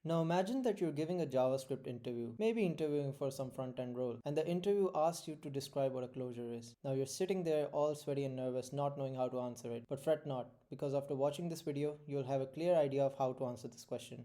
Now imagine that you're giving a JavaScript interview, maybe interviewing for some front-end role, and the interview asks you to describe what a closure is. Now you're sitting there all sweaty and nervous, not knowing how to answer it. But fret not, because after watching this video, you'll have a clear idea of how to answer this question.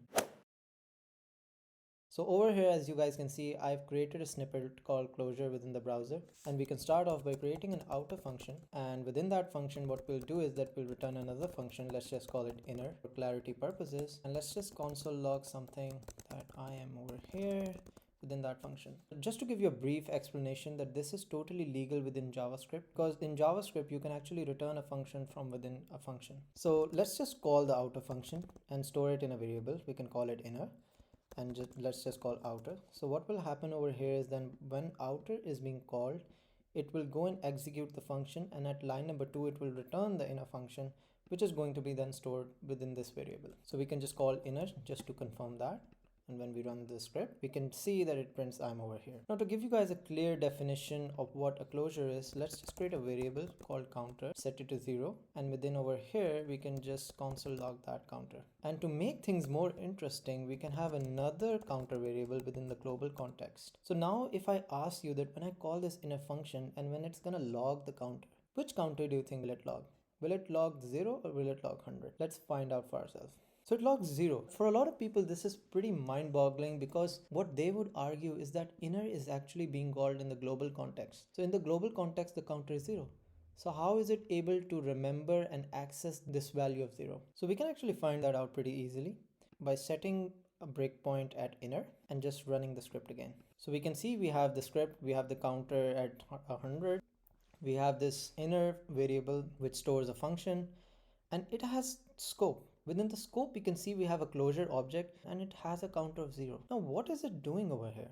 So over here, as you guys can see, I've created a snippet called closure within the browser, and we can start off by creating an outer function. And within that function, what we'll do is that we'll return another function. Let's just call it inner for clarity purposes. And let's just console log something that I am over here within that function. Just to give you a brief explanation that this is totally legal within JavaScript, because in JavaScript, you can actually return a function from within a function. So let's just call the outer function and store it in a variable. We can call it inner. And let's just call outer. So what will happen over here is then when outer is being called, it will go and execute the function, and at line number 2 it will return the inner function, which is going to be then stored within this variable. So we can just call inner just to confirm that. And when we run the script, we can see that it prints I'm over here. Now to give you guys a clear definition of what a closure is, let's just create a variable called counter, set it to 0. And within over here, we can just console log that counter. And to make things more interesting, we can have another counter variable within the global context. So now if I ask you that when I call this inner function and when it's gonna log the counter, which counter do you think will it log? Will it log 0 or will it log 100? Let's find out for ourselves. So it logs 0. For a lot of people, this is pretty mind-boggling, because what they would argue is that inner is actually being called in the global context. So in the global context, the counter is 0. So how is it able to remember and access this value of 0? So we can actually find that out pretty easily by setting a breakpoint at inner and just running the script again. So we can see we have the script, we have the counter at 100. We have this inner variable which stores a function, and it has scope. Within the scope, we can see we have a closure object and it has a counter of 0. Now, what is it doing over here?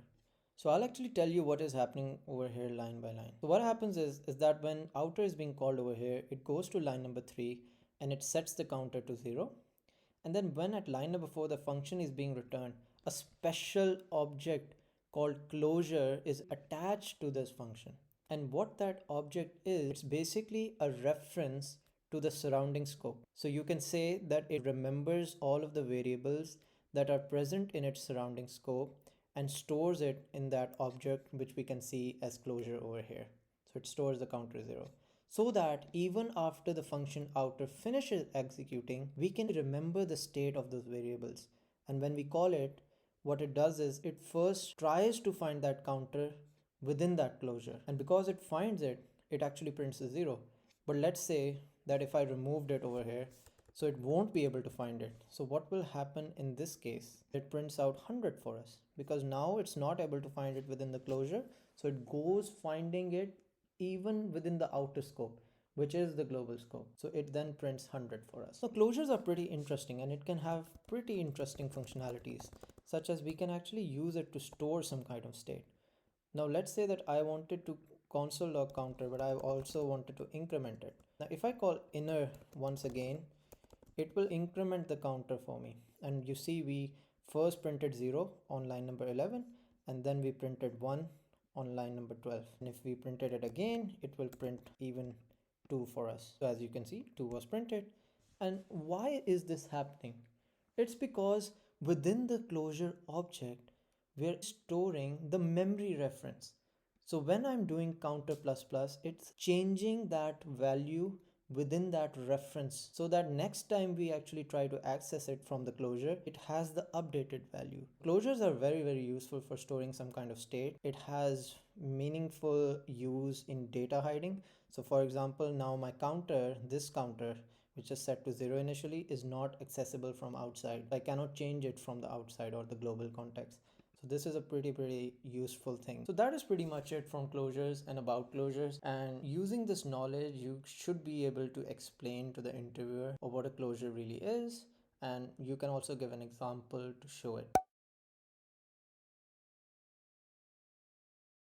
So I'll actually tell you what is happening over here line by line. So what happens is that when outer is being called over here, it goes to line number 3 and it sets the counter to 0. And then when at line number 4, the function is being returned, a special object called closure is attached to this function. And what that object is, it's basically a reference to the surrounding scope. So you can say that it remembers all of the variables that are present in its surrounding scope and stores it in that object, which we can see as closure over here. So it stores the counter 0. So that even after the function outer finishes executing, we can remember the state of those variables. And when we call it, what it does is it first tries to find that counter within that closure. And because it finds it, it actually prints a 0. But let's say that if I removed it over here, so it won't be able to find it. So what will happen in this case? It prints out 100 for us, because now it's not able to find it within the closure. So it goes finding it even within the outer scope, which is the global scope. So it then prints 100 for us. So closures are pretty interesting, and it can have pretty interesting functionalities, such as we can actually use it to store some kind of state. Now let's say that I wanted to console log counter, but I also wanted to increment it. Now if I call inner once again, it will increment the counter for me. And you see we first printed 0 on line number 11, and then we printed 1 on line number 12. And if we printed it again, it will print even 2 for us. So as you can see, 2 was printed. And why is this happening? It's because within the closure object, we're storing the memory reference. So when I'm doing counter plus plus, it's changing that value within that reference, so that next time we actually try to access it from the closure, it has the updated value. Closures are very, very useful for storing some kind of state. It has meaningful use in data hiding. So for example, now my counter, this counter, which is set to 0 initially, is not accessible from outside. I cannot change it from the outside or the global context. So this is a pretty useful thing. So that is pretty much it from closures and about closures. And using this knowledge, you should be able to explain to the interviewer what a closure really is. And you can also give an example to show it.